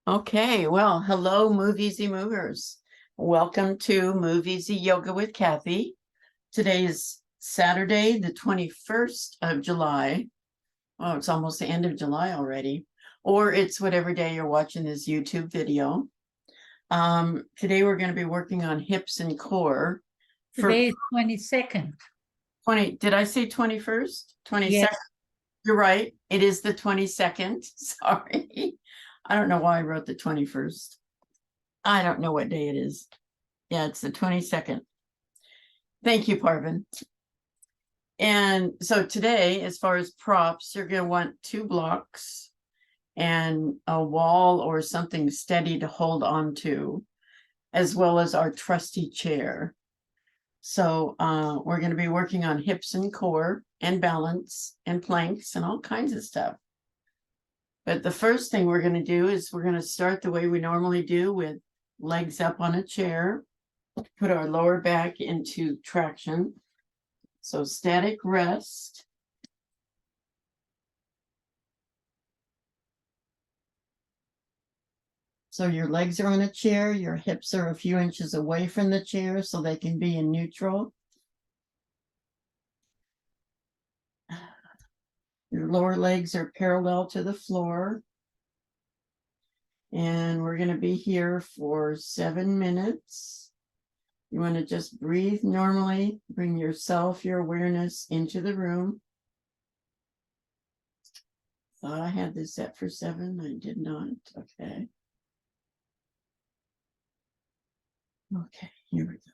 Okay, well, hello, Moviesy Movers. Welcome to Moviesy Yoga with Kathy. Today is Saturday, the 21st of July. Oh, it's almost the end of July already. Or it's whatever day you're watching this YouTube video. Today we're going to be working on hips and core. Today is 22nd. 20, did I say 21st? 22nd. Yes. You're right. It is the 22nd. Sorry. I don't know why I wrote the 21st. I don't know what day it is. Yeah, it's the 22nd. Thank you, Parvin. And so today, as far as props, you're going to want 2 blocks and a wall or something steady to hold on to, as well as our trusty chair. So we're going to be working on hips and core and balance and planks and all kinds of stuff. But the first thing we're going to do is we're going to start the way we normally do, with legs up on a chair, put our lower back into traction. So static rest. So your legs are on a chair, your hips are a few inches away from the chair so they can be in neutral. Your lower legs are parallel to the floor. And we're going to be here for 7 minutes. You want to just breathe normally, bring yourself, your awareness into the room. Thought I had this set for 7. I did not. Okay. Okay, here we go.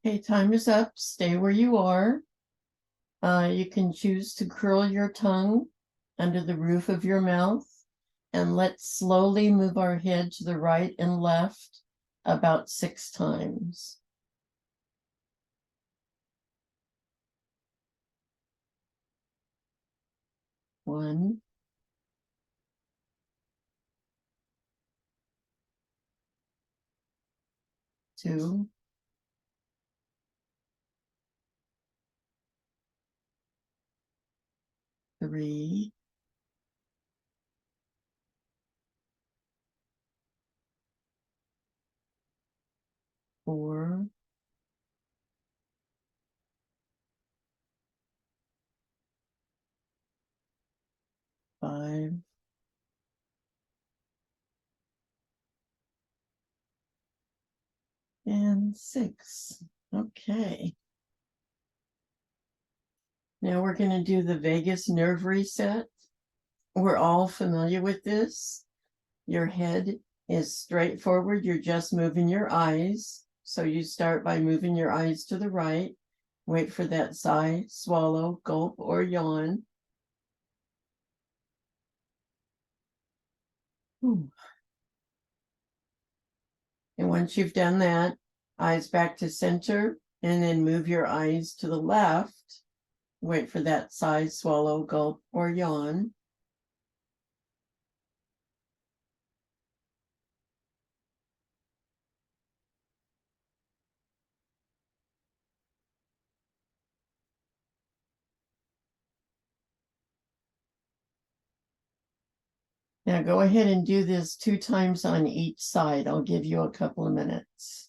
Okay, time is up. Stay where you are. You can choose to curl your tongue under the roof of your mouth, and let's slowly move our head to the right and left about 6 times. One, two, three, four, five, and 6. Okay. Now we're going to do the vagus nerve reset. We're all familiar with this. Your head is straightforward. You're just moving your eyes. So you start by moving your eyes to the right. Wait for that sigh, swallow, gulp, or yawn. And once you've done that, eyes back to center, and then move your eyes to the left. Wait for that sigh, swallow, gulp, or yawn. Now go ahead and do this 2 times on each side. I'll give you a couple of minutes.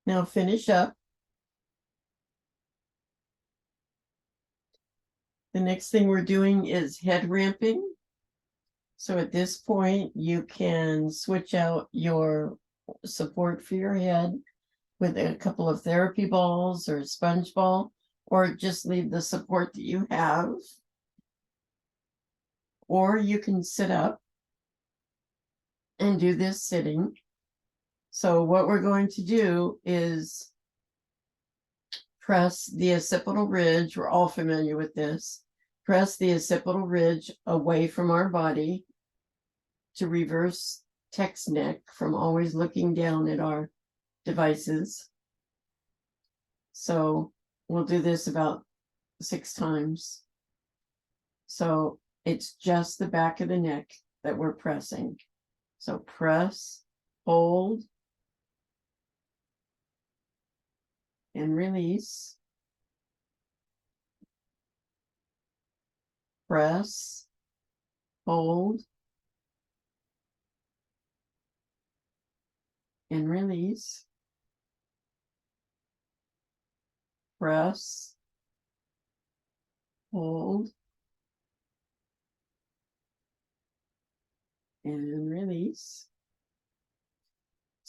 Now finish up. The next thing we're doing is head ramping. So at this point, you can switch out your support for your head with a couple of therapy balls or a sponge ball, or just leave the support that you have. Or you can sit up and do this sitting. So what we're going to do is press the occipital ridge. We're all familiar with this. Press the occipital ridge away from our body to reverse text neck from always looking down at our devices. So we'll do this about 6 times. So it's just the back of the neck that we're pressing. So press, hold, and release. Press, hold, and release. Press, hold, and release.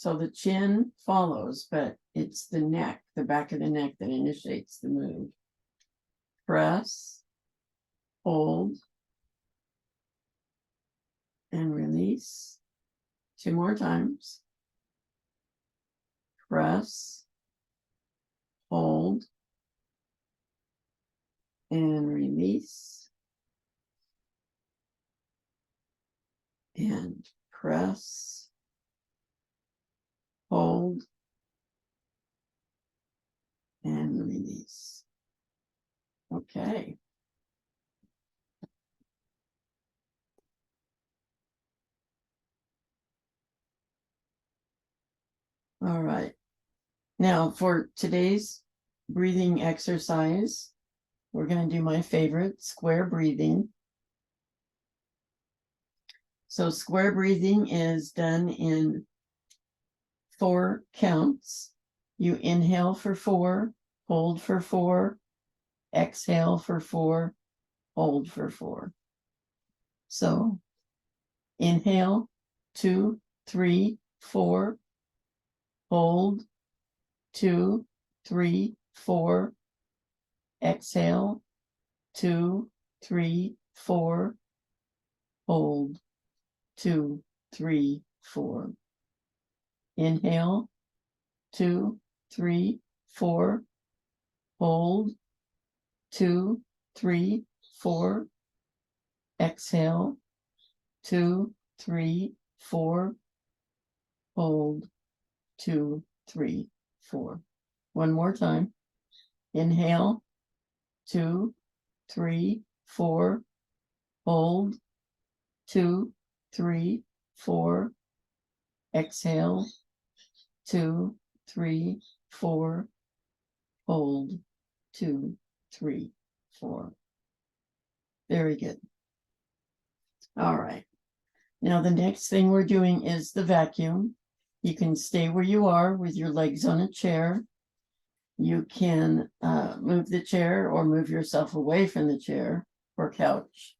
So the chin follows, but it's the neck, the back of the neck that initiates the move. Press, hold, and release. 2 more times. Press, hold, and release. And press, hold, and release. Okay. All right. Now for today's breathing exercise, we're going to do my favorite, square breathing. So square breathing is done in 4 counts. You inhale for 4, hold for 4, exhale for 4, hold for 4. So inhale, 2, 3, 4, hold, 2, 3, 4, exhale, 2, 3, 4, hold, 2, 3, 4. Inhale, 2, 3, 4, hold, 2, 3, 4, exhale, 2, 3, 4, hold, 2, 3, 4. One more time. Inhale, 2, 3, 4, hold, 2, 3, 4, exhale, 2, 3, 4, hold, 2, 3, 4. Very good. All right. Now the next thing we're doing is the vacuum. You can stay where you are with your legs on a chair. You can move the chair or move yourself away from the chair or couch,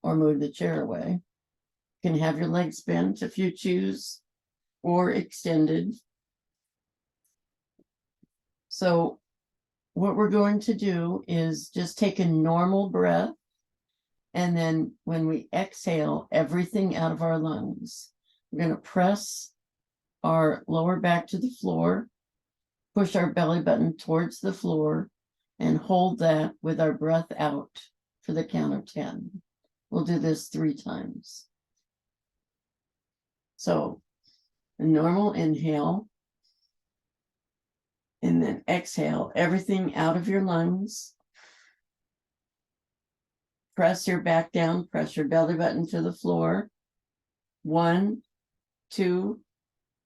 or move the chair away. You can have your legs bent if you choose, or extended. So what we're going to do is just take a normal breath, and then when we exhale everything out of our lungs, we're going to press our lower back to the floor, push our belly button towards the floor, and hold that with our breath out for the count of 10. We'll do this 3 times. So a normal inhale, and then exhale everything out of your lungs. Press your back down, press your belly button to the floor. 1, 2,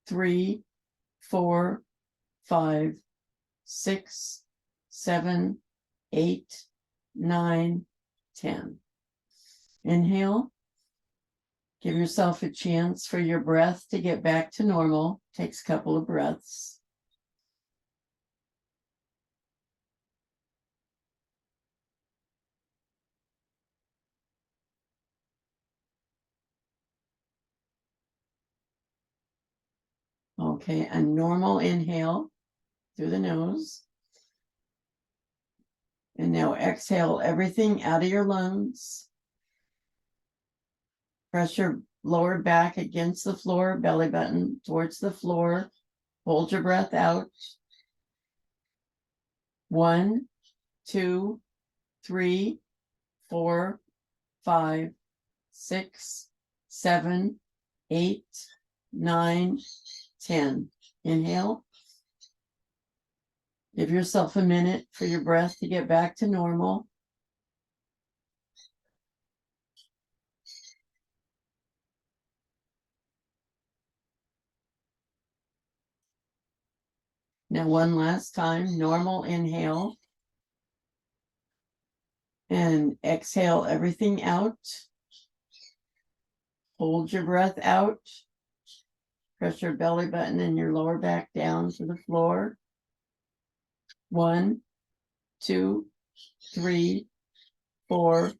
3, 4, 5, 6, 7, 8, 9, 10. Inhale. Give yourself a chance for your breath to get back to normal. Takes a couple of breaths. Okay, a normal inhale through the nose. And now exhale everything out of your lungs. Press your lower back against the floor, belly button towards the floor. Hold your breath out. 1, 2, 3, 4, 5, 6, 7, 8, 9, 10. Inhale. Give yourself a minute for your breath to get back to normal. Now one last time, normal inhale. And exhale everything out. Hold your breath out. Press your belly button and your lower back down to the floor. 1, 2, 3, 4,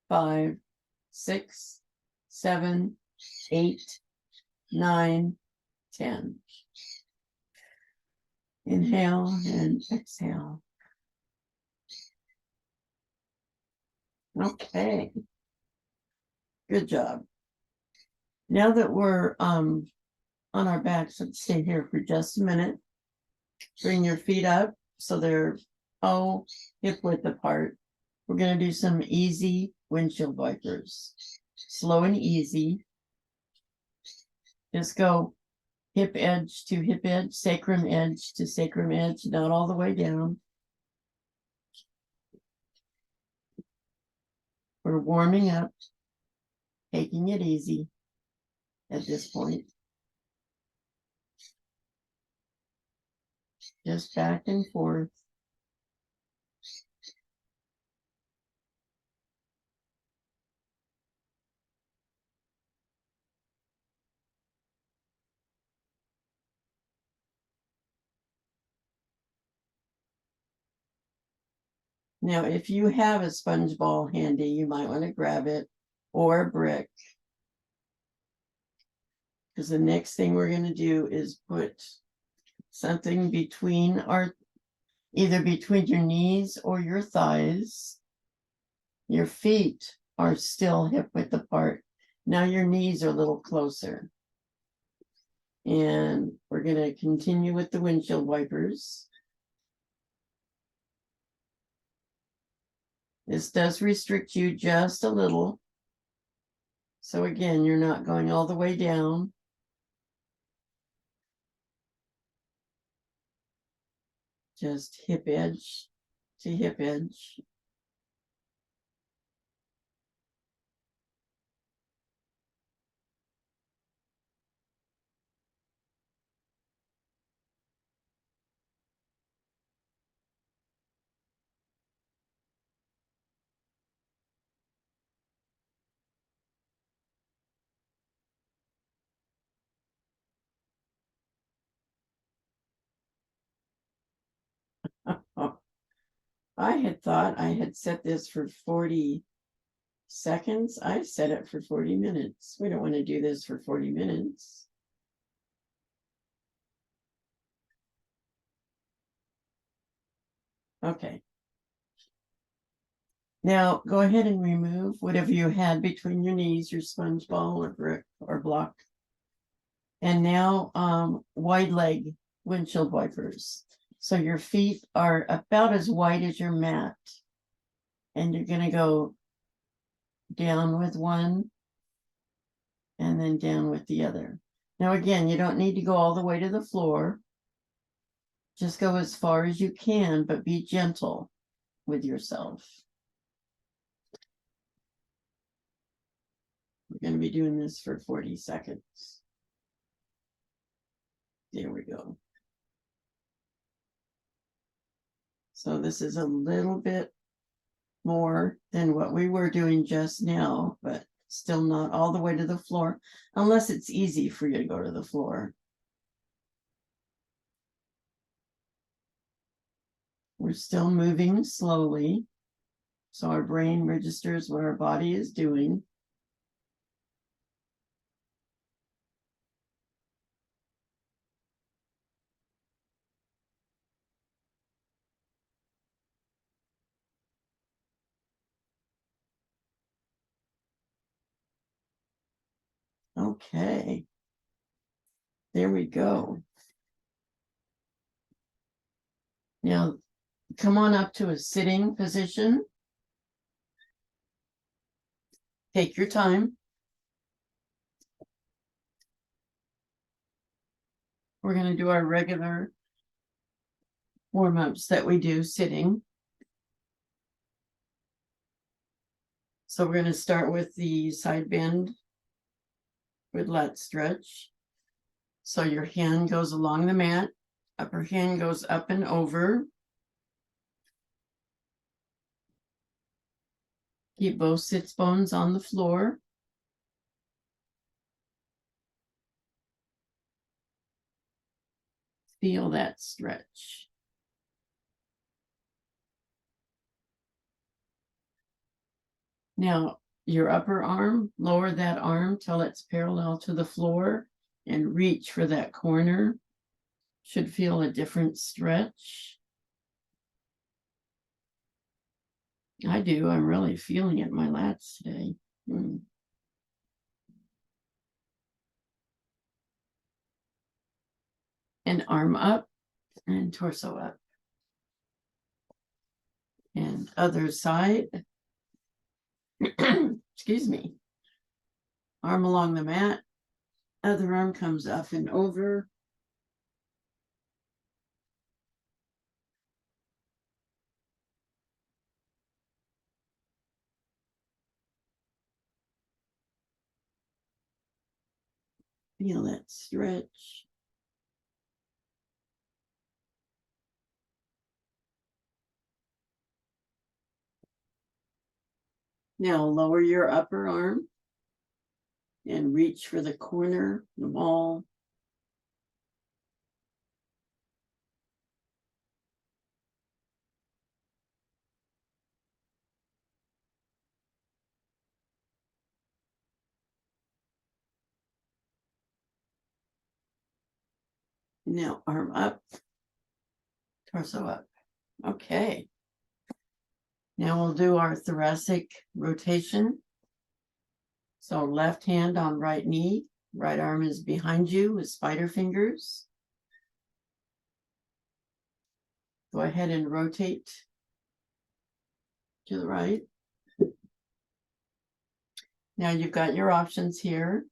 5, 6, 7, 8, 9, 10. Inhale and exhale. Okay. Good job. Now that we're on our backs, let's stay here for just a minute. Bring your feet up so they're hip width apart. We're going to do some easy windshield wipers. Slow and easy. Just go hip edge to hip edge, sacrum edge to sacrum edge, not all the way down. We're warming up, taking it easy at this point. Just back and forth. Now, if you have a sponge ball handy, you might want to grab it, or a brick. Because the next thing we're going to do is put something between either between your knees or your thighs. Your feet are still hip width apart. Now your knees are a little closer. And we're going to continue with the windshield wipers. This does restrict you just a little. So again, you're not going all the way down. Just hip edge to hip edge. Oh, I had thought I had set this for 40 seconds. I set it for 40 minutes. We don't want to do this for 40 minutes. Okay. Now go ahead and remove whatever you had between your knees, your sponge ball or brick or block. And now wide leg windshield wipers. So your feet are about as wide as your mat. And you're going to go down with one and then down with the other. Now, again, you don't need to go all the way to the floor. Just go as far as you can, but be gentle with yourself. We're going to be doing this for 40 seconds. There we go. So this is a little bit more than what we were doing just now, but still not all the way to the floor, unless it's easy for you to go to the floor. We're still moving slowly, so our brain registers what our body is doing. Okay, there we go. Now, come on up to a sitting position. Take your time. We're going to do our regular warm-ups that we do sitting. So we're going to start with the side bend with lat stretch. So your hand goes along the mat, upper hand goes up and over. Keep both sits bones on the floor. Feel that stretch. Now, your upper arm, lower that arm till it's parallel to the floor and reach for that corner. Should feel a different stretch. I do. I'm really feeling it in my lats today. And arm up and torso up. And other side. Excuse me. Arm along the mat. Other arm comes up and over. Feel that stretch. Now lower your upper arm and reach for the corner, the wall. Now arm up, torso up. Okay. Now we'll do our thoracic rotation. So left hand on right knee, right arm is behind you with spider fingers. Go ahead and rotate to the right. Now you've got your options here.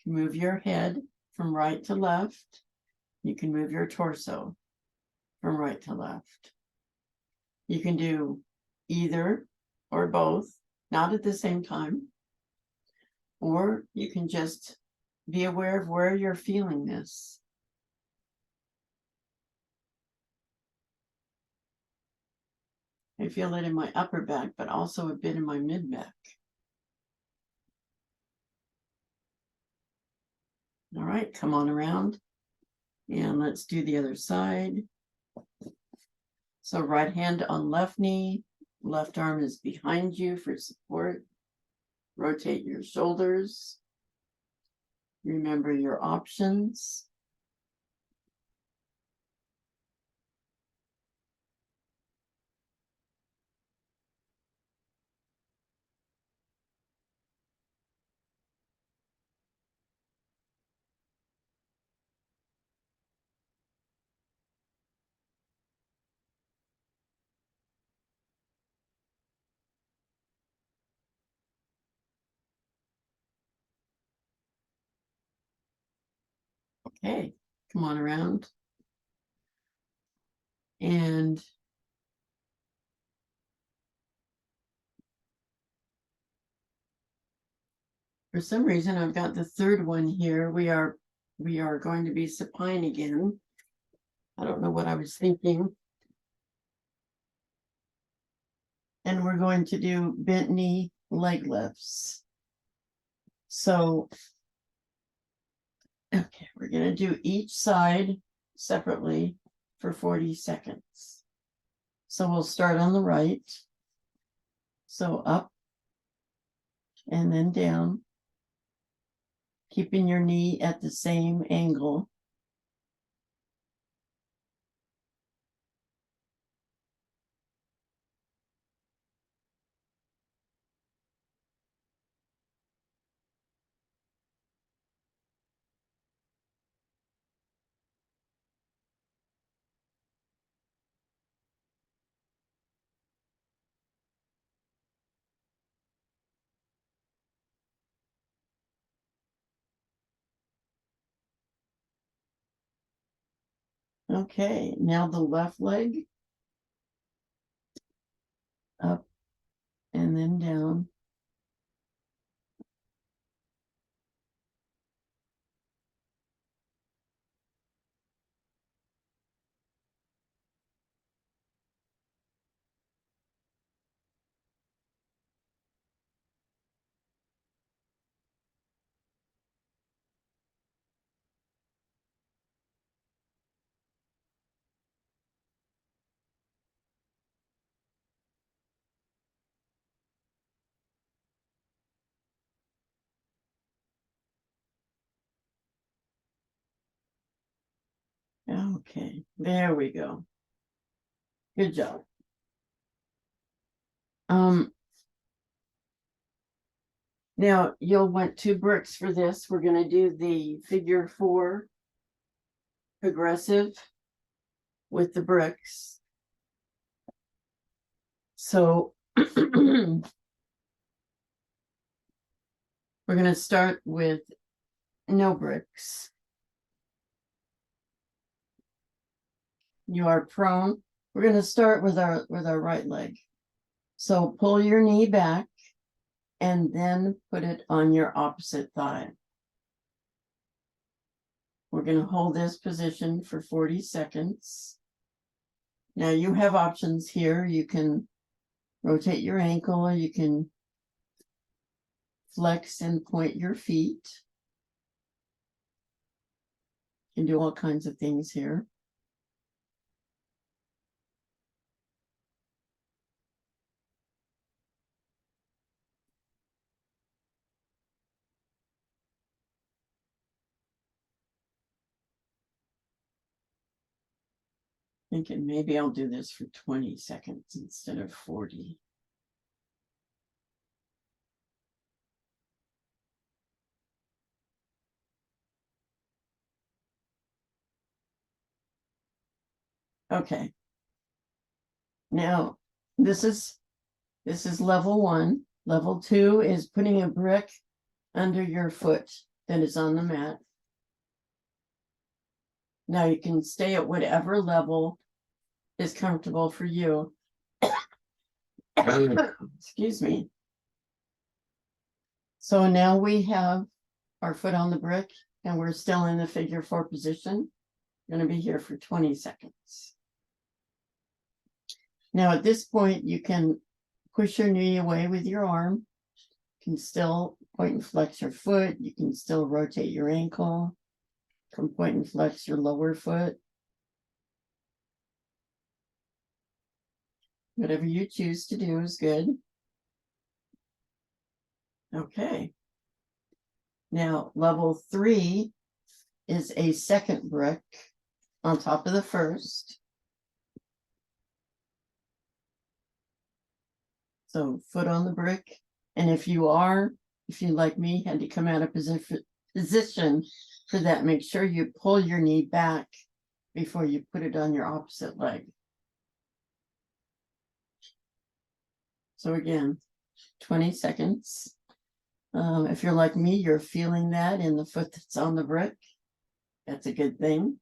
Move your head from right to left. You can move your torso from right to left. You can do either or both, not at the same time. Or you can just be aware of where you're feeling this. I feel it in my upper back, but also a bit in my mid back. All right, come on around and let's do the other side. So right hand on left knee, left arm is behind you for support. Rotate your shoulders. Remember your options. Okay, come on around. And for some reason, I've got the third one here. We are going to be supine again. I don't know what I was thinking. And we're going to do bent knee leg lifts. So, okay, we're going to do each side separately for 40 seconds. So we'll start on the right. So up and then down, keeping your knee at the same angle. Okay, now the left leg. Up and then down. Okay, there we go. Good job. Now you'll want 2 bricks for this. We're gonna do the figure 4 progressive with the bricks. So we're gonna start with no bricks. You are prone. We're gonna start with our right leg. So pull your knee back and then put it on your opposite thigh. We're going to hold this position for 40 seconds. Now you have options here. You can rotate your ankle, or you can flex and point your feet. You can do all kinds of things here. Thinking maybe I'll do this for 20 seconds instead of 40. Okay. Now this is level 1. Level 2 is putting a brick under your foot that is on the mat. Now you can stay at whatever level is comfortable for you. Excuse me. So now we have our foot on the brick and we're still in the figure 4 position. We're going to be here for 20 seconds. Now at this point, you can push your knee away with your arm. You can still point and flex your foot. You can still rotate your ankle. You can point and flex your lower foot. Whatever you choose to do is good. Okay. Now, level 3 is a second brick on top of the first. So foot on the brick. And if you like me, had to come out of position for that, make sure you pull your knee back before you put it on your opposite leg. So again, 20 seconds. If you're like me, you're feeling that in the foot that's on the brick. That's a good thing.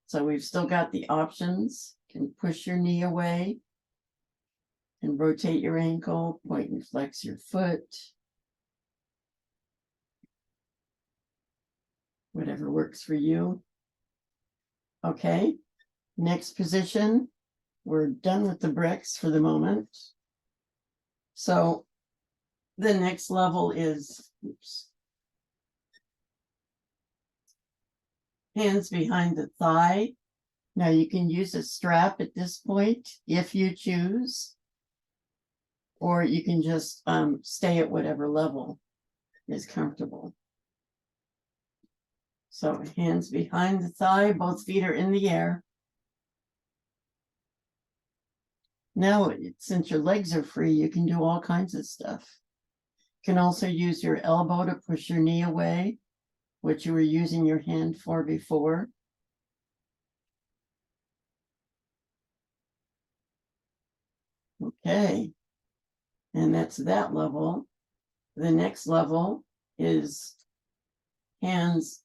So we've still got the options. You can push your knee away and rotate your ankle, point and flex your foot. Whatever works for you. Okay, next position. We're done with the bricks for the moment. So the next level is, hands behind the thigh. Now you can use a strap at this point if you choose, or you can just stay at whatever level is comfortable. So hands behind the thigh, both feet are in the air. Now, since your legs are free, you can do all kinds of stuff. You can also use your elbow to push your knee away, which you were using your hand for before. Okay, and that's that level. The next level is hands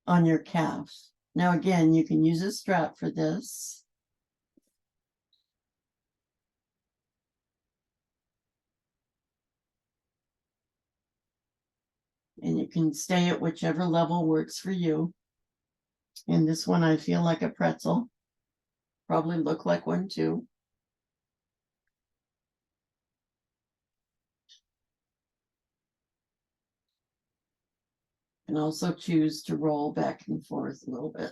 on your calf. Now, again, you can use a strap for this. And you can stay at whichever level works for you. And this one, I feel like a pretzel. Probably look like one too. And also choose to roll back and forth a little bit.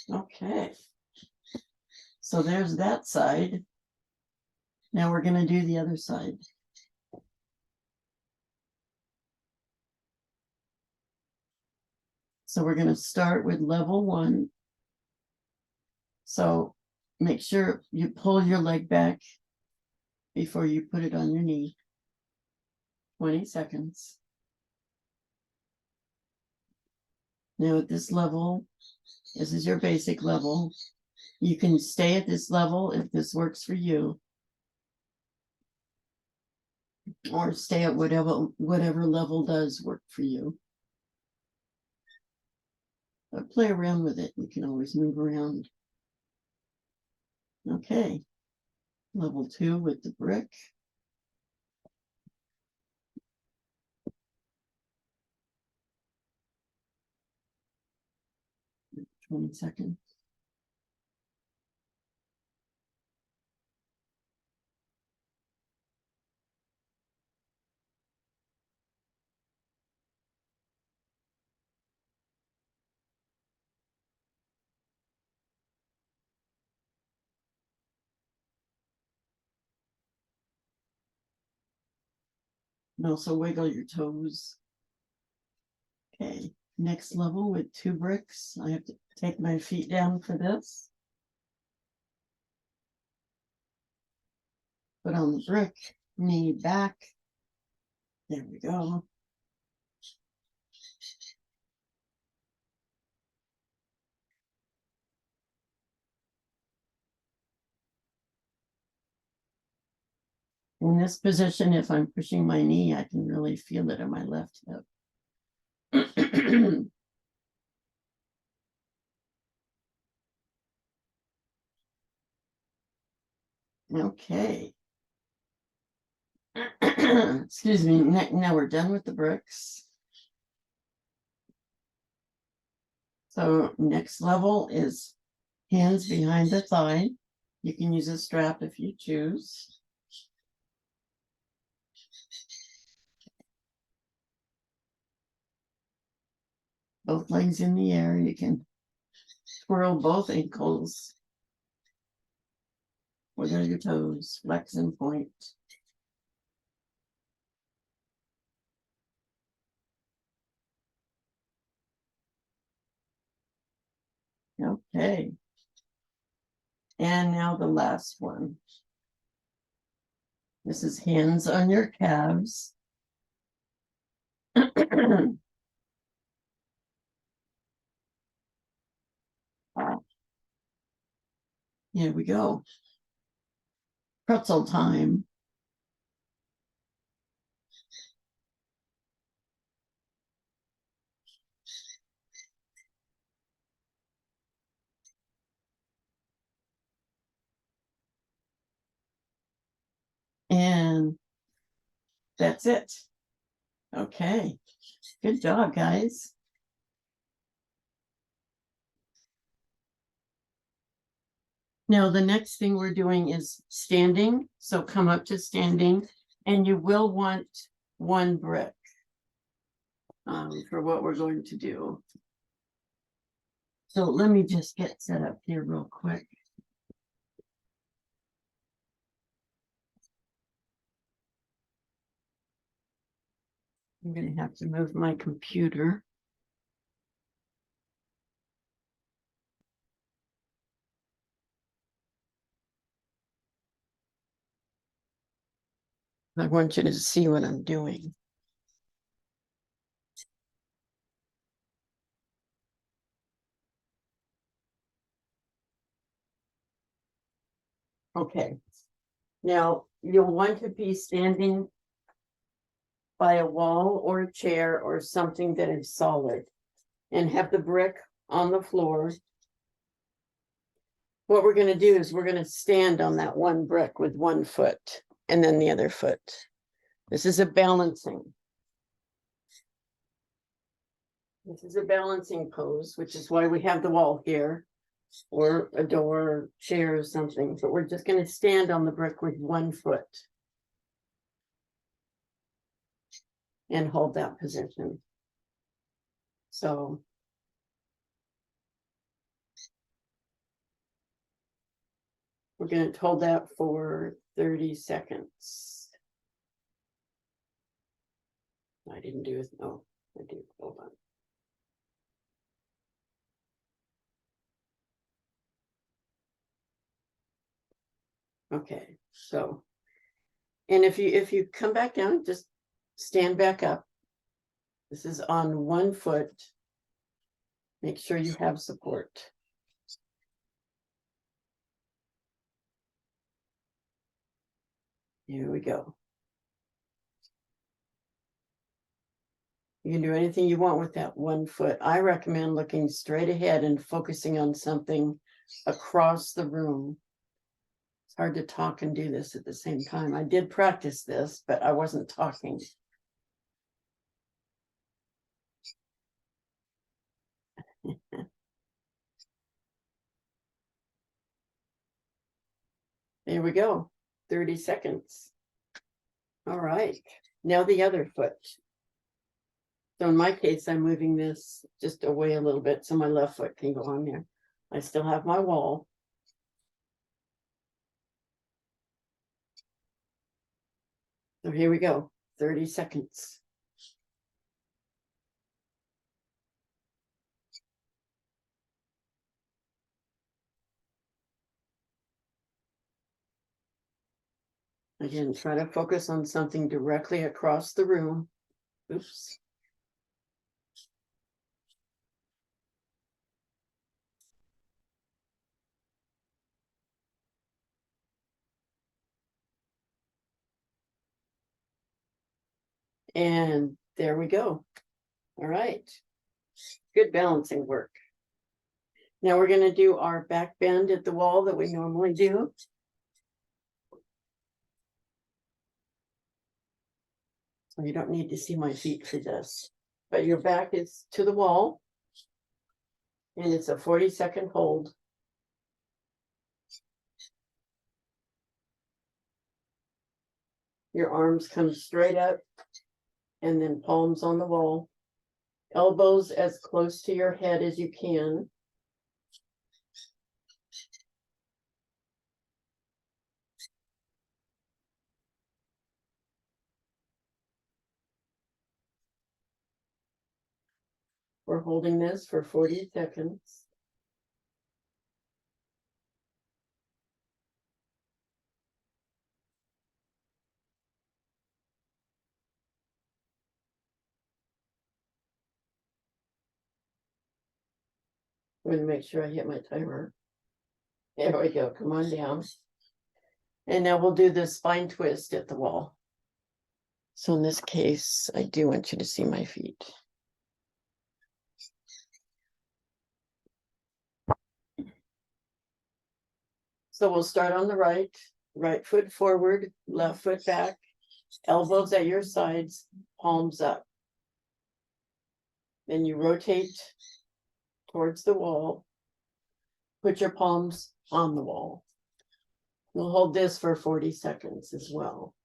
Okay. So there's that side. Now we're going to do the other side. So we're going to start with level 1. So make sure you pull your leg back before you put it on your knee. 20 seconds. Now at this level, this is your basic level. You can stay at this level if this works for you. Or stay at whatever level does work for you. But play around with it. You can always move around. Okay. Level 2 with the brick. 20 seconds. And also wiggle your toes. Okay, next level with 2 bricks. I have to take my feet down for this. Put on the brick, knee back. There we go. In this position, if I'm pushing my knee, I can really feel it in my left hip. Okay. Excuse me. Now we're done with the bricks. So next level is hands behind the thigh. You can use a strap if you choose. Both legs in the air. You can twirl both ankles. Wiggle your toes, flex and point. Okay. And now the last one. This is hands on your calves. Here we go. Pretzel time. And that's it. Okay. Good job, guys. Now, the next thing we're doing is standing. So come up to standing, and you will want 1 brick for what we're going to do. So let me just get set up here real quick. I'm going to have to move my computer. I want you to see what I'm doing. Okay. Now, you'll want to be standing by a wall or a chair or something that is solid and have the brick on the floor. What we're going to do is we're going to stand on that 1 brick with 1 foot and then the other foot. This is a balancing. This is a balancing pose, which is why we have the wall here or a door, chair or something. But we're just going to stand on the brick with 1 foot and hold that position. So we're going to hold that for 30 seconds. I didn't do it. No, I did. Hold on. Okay, so. And if you come back down, just stand back up. This is on 1 foot. Make sure you have support. Here we go. You can do anything you want with that 1 foot. I recommend looking straight ahead and focusing on something across the room. It's hard to talk and do this at the same time. I did practice this, but I wasn't talking. There we go. 30 seconds. All right. Now the other foot. So in my case, I'm moving this just away a little bit so my left foot can go on there. I still have my wall. So here we go. 30 seconds. Again, try to focus on something directly across the room. Oops. And there we go. All right. Good balancing work. Now we're going to do our back bend at the wall that we normally do. So you don't need to see my feet for this, but your back is to the wall. And it's a 40-second hold. Your arms come straight up and then palms on the wall. Elbows as close to your head as you can. We're holding this for 40 seconds. I'm going to make sure I hit my timer. There we go. Come on down. And now we'll do the spine twist at the wall. So in this case, I do want you to see my feet. So we'll start on the right foot forward, left foot back, elbows at your sides, palms up. Then you rotate towards the wall. Put your palms on the wall. We'll hold this for 40 seconds as well.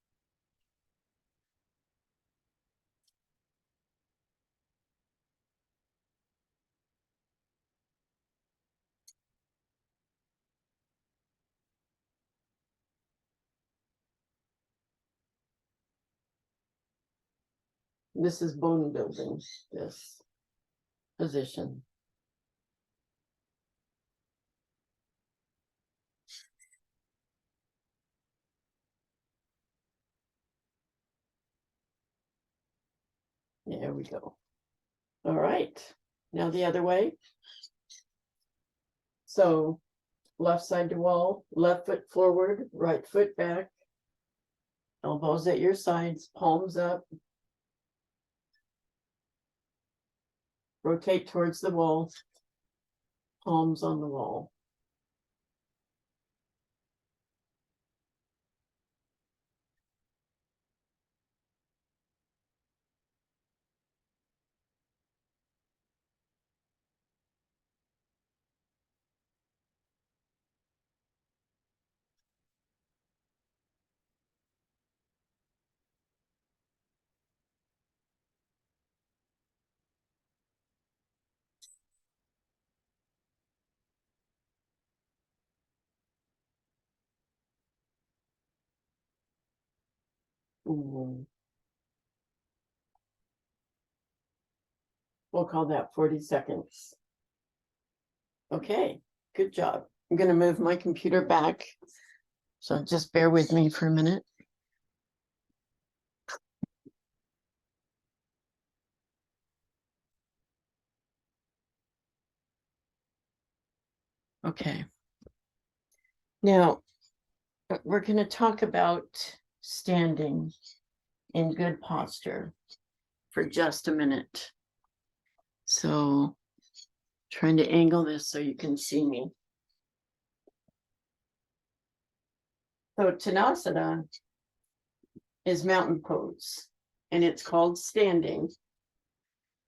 This is bone building, this position. There we go. All right, now the other way. So left side to wall, left foot forward, right foot back, elbows at your sides, palms up. Rotate towards the wall, palms on the wall. We'll call that 40 seconds. Okay, good job. I'm going to move my computer back So just bear with me for a minute. Okay. Now, we're going to talk about standing in good posture for just a minute. So, trying to angle this so you can see me. So, Tanasana is mountain pose, and it's called standing.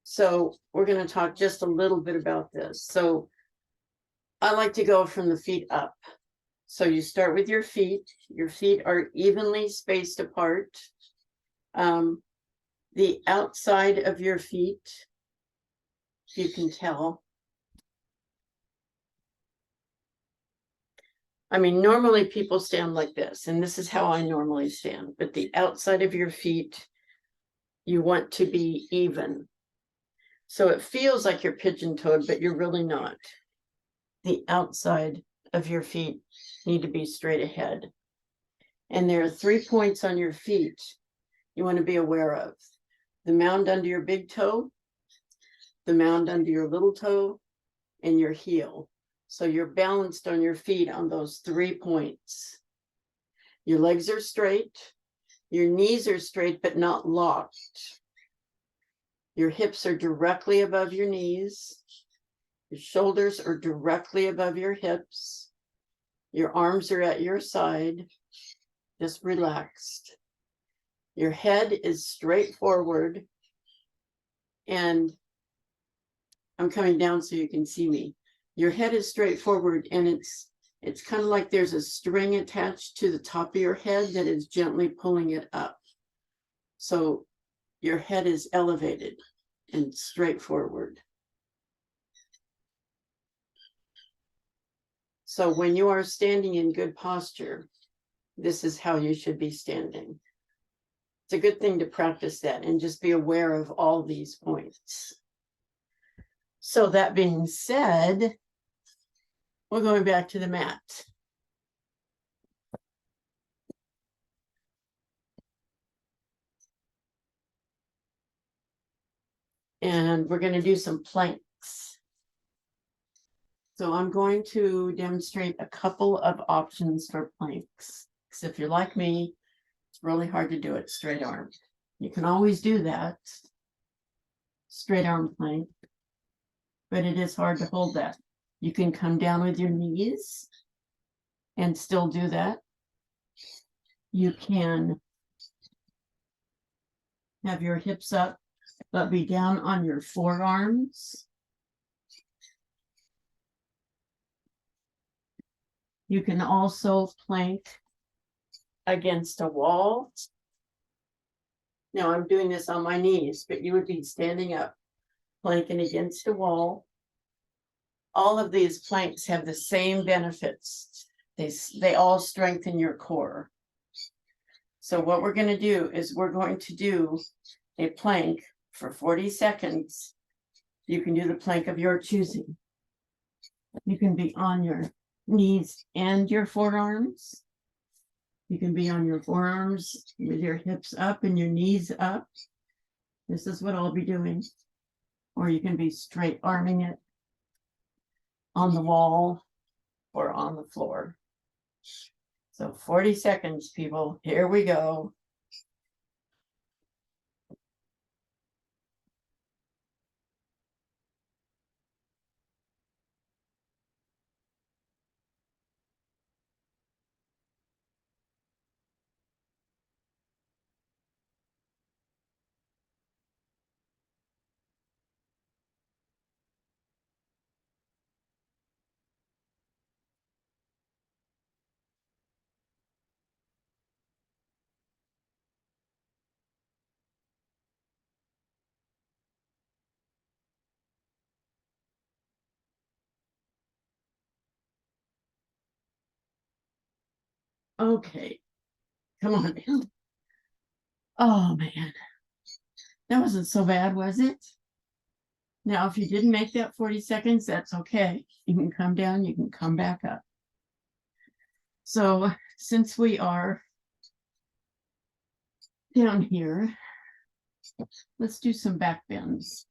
So, we're going to talk just a little bit about this. So, I like to go from the feet up. So you start with your feet. Your feet are evenly spaced apart. The outside of your feet, you can tell. I mean, normally people stand like this, and this is how I normally stand. But the outside of your feet, you want to be even. So it feels like you're pigeon-toed, but you're really not. The outside of your feet need to be straight ahead. And there are 3 points on your feet you want to be aware of. The mound under your big toe, the mound under your little toe, and your heel. So you're balanced on your feet on those 3 points. Your legs are straight. Your knees are straight, but not locked. Your hips are directly above your knees. Your shoulders are directly above your hips. Your arms are at your side, just relaxed. Your head is straight forward. And I'm coming down so you can see me. Your head is straight forward, and it's kind of like there's a string attached to the top of your head that is gently pulling it up. So your head is elevated and straight forward. So when you are standing in good posture, this is how you should be standing. It's a good thing to practice that and just be aware of all these points. So that being said, we're going back to the mat. And we're going to do some planks. So I'm going to demonstrate a couple of options for planks. Because if you're like me, it's really hard to do it straight arm. You can always do that, straight arm plank, but it is hard to hold that. You can come down with your knees and still do that. You can have your hips up, but be down on your forearms. You can also plank against a wall. Now I'm doing this on my knees, but you would be standing up, planking against a wall. All of these planks have the same benefits. They all strengthen your core. So what we're going to do is we're going to do a plank for 40 seconds. You can do the plank of your choosing. You can be on your knees and your forearms. You can be on your forearms with your hips up and your knees up. This is what I'll be doing. Or you can be straight arming it on the wall or on the floor. So 40 seconds, people. Here we go. Okay. Come on down. Oh, man. That wasn't so bad, was it? Now, if you didn't make that 40 seconds, that's okay. You can come down, you can come back up. So since we are down here, let's do some back bends.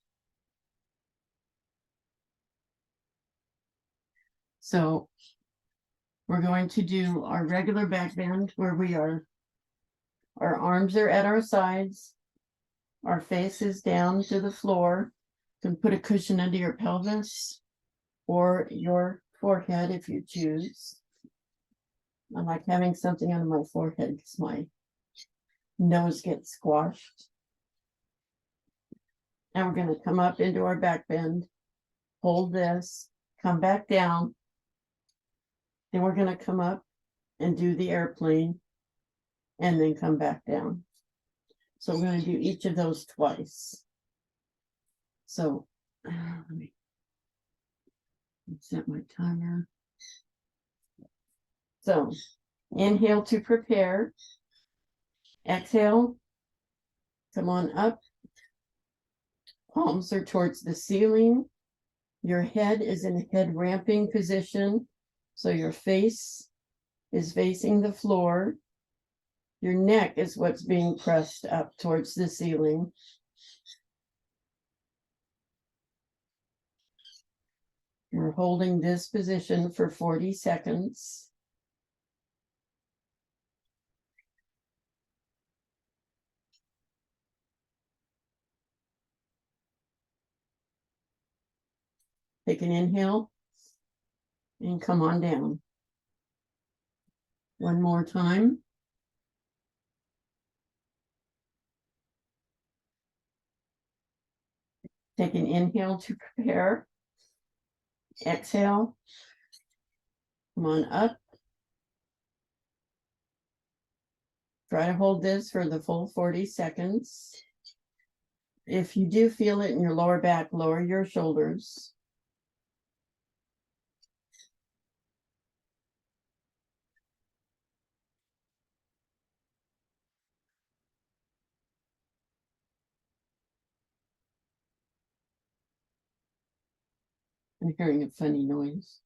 So we're going to do our regular back bend where our arms are at our sides, our face is down to the floor. You can put a cushion under your pelvis or your forehead if you choose. I like having something under my forehead because my nose gets squashed. And we're going to come up into our back bend, hold this, come back down. Then we're going to come up and do the airplane and then come back down. So we're going to do each of those twice. So let me set my timer. So inhale to prepare. Exhale. Come on up. Palms are towards the ceiling. Your head is in head ramping position. So your face is facing the floor. Your neck is what's being pressed up towards the ceiling. You're holding this position for 40 seconds. Take an inhale and come on down. One more time. Take an inhale to prepare. Exhale. Come on up. Try to hold this for the full 40 seconds. If you do feel it in your lower back, lower your shoulders. I'm hearing a funny noise.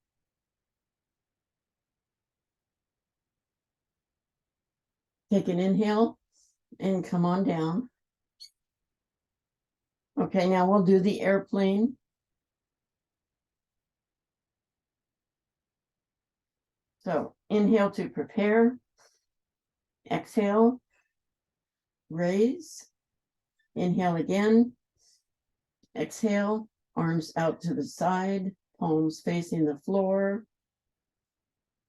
Take an inhale and come on down. Okay, now we'll do the airplane. So inhale to prepare. Exhale. Raise. Inhale again. Exhale. Arms out to the side. Palms facing the floor.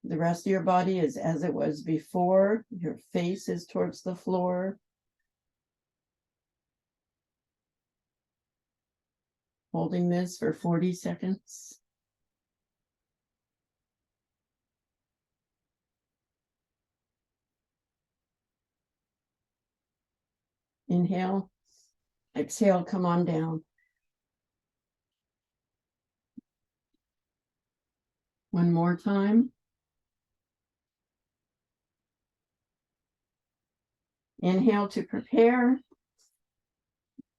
The rest of your body is as it was before. Your face is towards the floor. Holding this for 40 seconds. Inhale. Exhale, come on down. One more time. Inhale to prepare.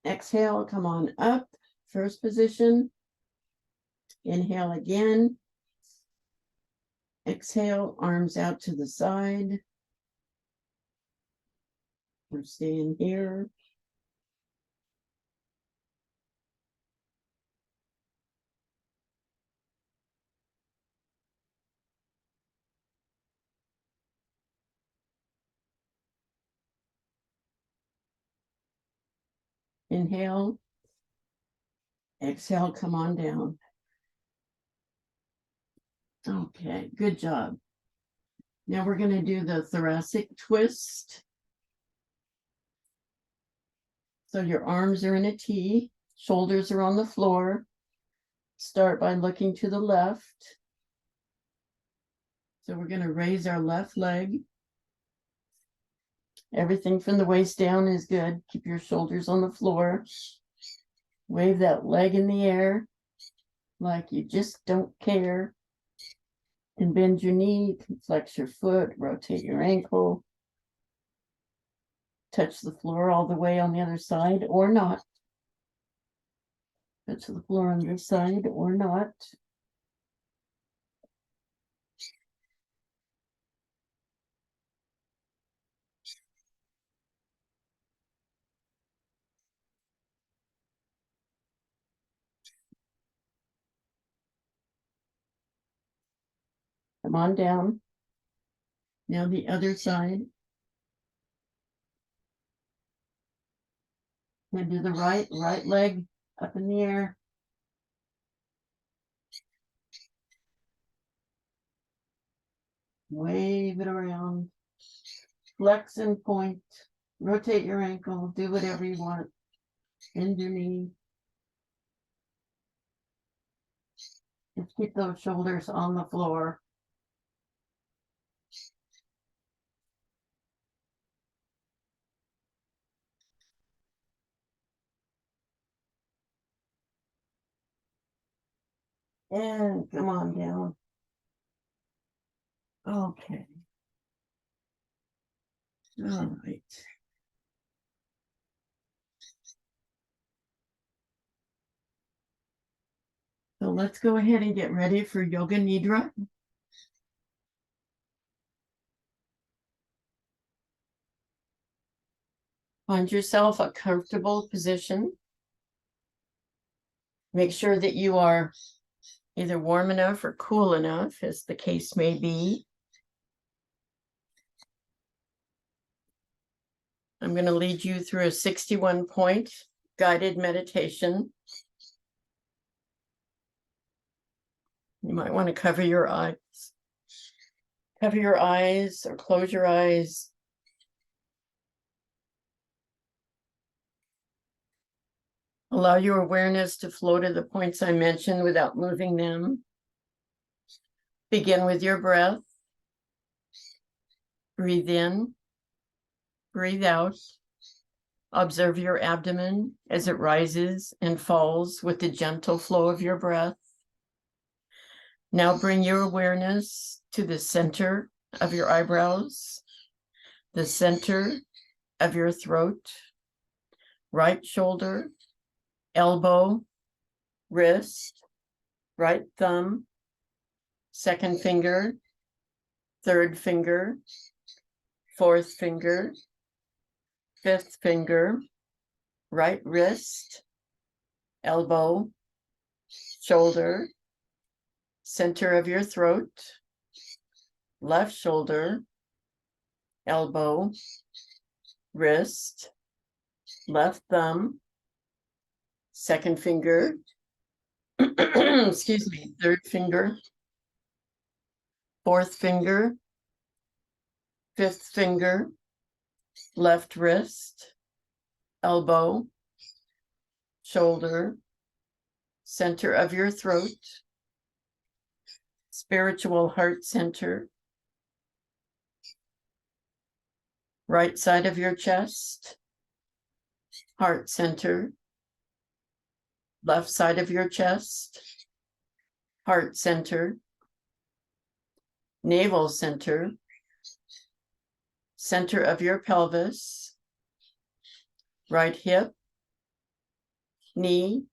Exhale, come on up. First position. Inhale again. Exhale, arms out to the side. We're staying here. Inhale. Exhale, come on down. Okay, good job. Now we're going to do the thoracic twist. So your arms are in a T, shoulders are on the floor. Start by looking to the left. So we're going to raise our left leg. Everything from the waist down is good. Keep your shoulders on the floor. Wave that leg in the air like you just don't care. And bend your knee, flex your foot, rotate your ankle. Touch the floor all the way on the other side or not. Touch the floor on this side or not. Come on down. Now the other side. Head to the right leg up in the air. Wave it around. Flex and point. Rotate your ankle. Do whatever you want. Bend your knee. Just keep those shoulders on the floor. And come on down. Okay. All right. So let's go ahead and get ready for Yoga Nidra. Find yourself a comfortable position. Make sure that you are either warm enough or cool enough, as the case may be. I'm going to lead you through a 61-point guided meditation. You might want to cover your eyes. Cover your eyes or close your eyes. Allow your awareness to flow to the points I mentioned without moving them. Begin with your breath. Breathe in. Breathe out. Observe your abdomen as it rises and falls with the gentle flow of your breath. Now bring your awareness to the center of your eyebrows, the center of your throat, right shoulder, elbow, wrist, right thumb, second finger, third finger, fourth finger, fifth finger, right wrist, elbow, shoulder, center of your throat, left shoulder, elbow, wrist, left thumb, second finger, excuse me, third finger, fourth finger, fifth finger, left wrist, elbow, shoulder, center of your throat, spiritual heart center, right side of your chest, heart center, left side of your chest, heart center, navel center, center of your pelvis, right hip, knee,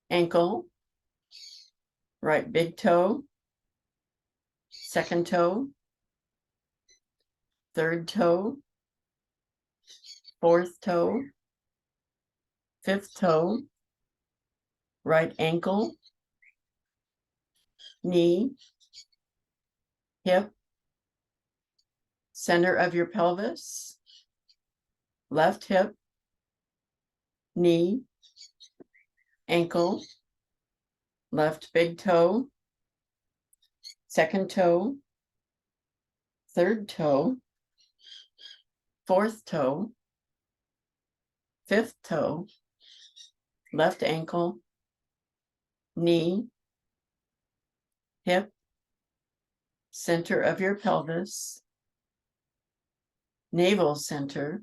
ankle, right big toe, second toe, third toe, fourth toe, fifth toe, right ankle, knee, hip, center of your pelvis, left hip, knee, ankle, left big toe, second toe, third toe, fourth toe, fifth toe, left ankle, knee, hip, center of your pelvis, navel center,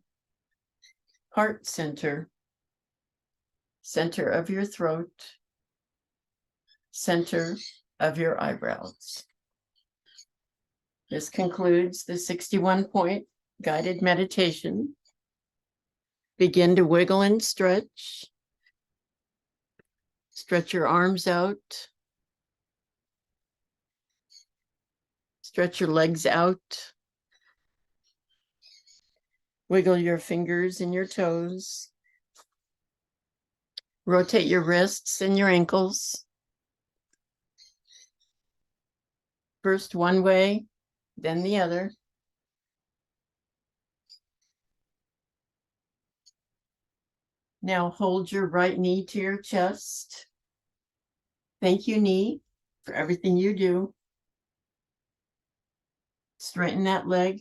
heart center, center of your throat, center of your eyebrows. This concludes the 61-point guided meditation. Begin to wiggle and stretch. Stretch your arms out. Stretch your legs out. Wiggle your fingers and your toes. Rotate your wrists and your ankles. First one way, then the other. Now hold your right knee to your chest. Thank you, knee, for everything you do. Straighten that leg.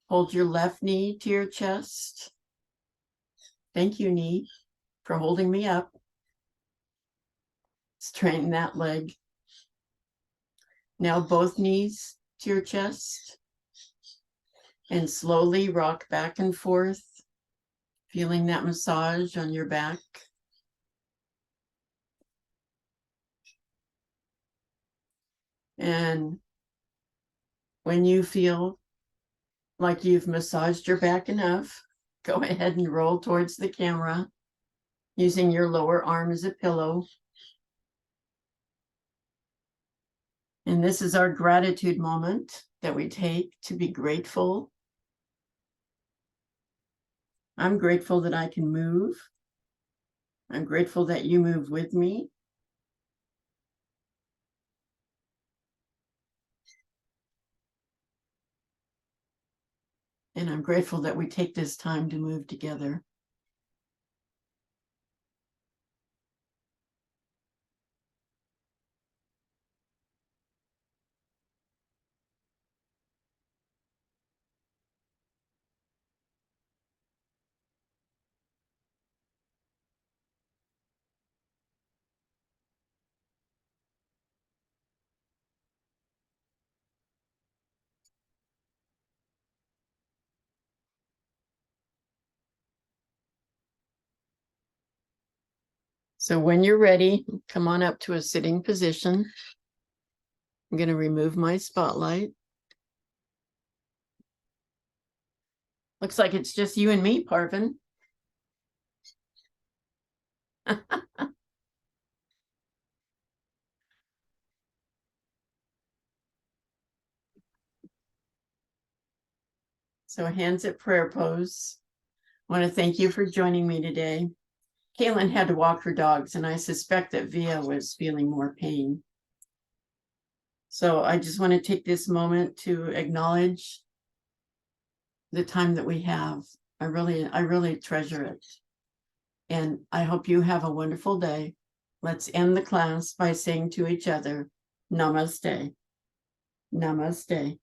Hold your left knee to your chest. Thank you, knee, for holding me up. Straighten that leg. Now both knees to your chest. And slowly rock back and forth, feeling that massage on your back. And when you feel like you've massaged your back enough, go ahead and roll towards the camera using your lower arm as a pillow. And this is our gratitude moment that we take to be grateful. I'm grateful that I can move. I'm grateful that you move with me. And I'm grateful that we take this time to move together. So when you're ready, come on up to a sitting position. I'm going to remove my spotlight. Looks like it's just you and me, Parvin. So hands at prayer pose. I want to thank you for joining me today. Caitlin had to walk her dogs, and I suspect that Via was feeling more pain. So I just want to take this moment to acknowledge the time that we have. I really treasure it. And I hope you have a wonderful day. Let's end the class by saying to each other, Namaste. Namaste.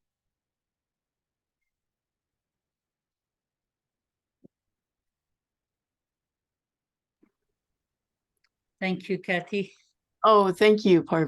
Thank you, Kathy. Oh, thank you, Parvin.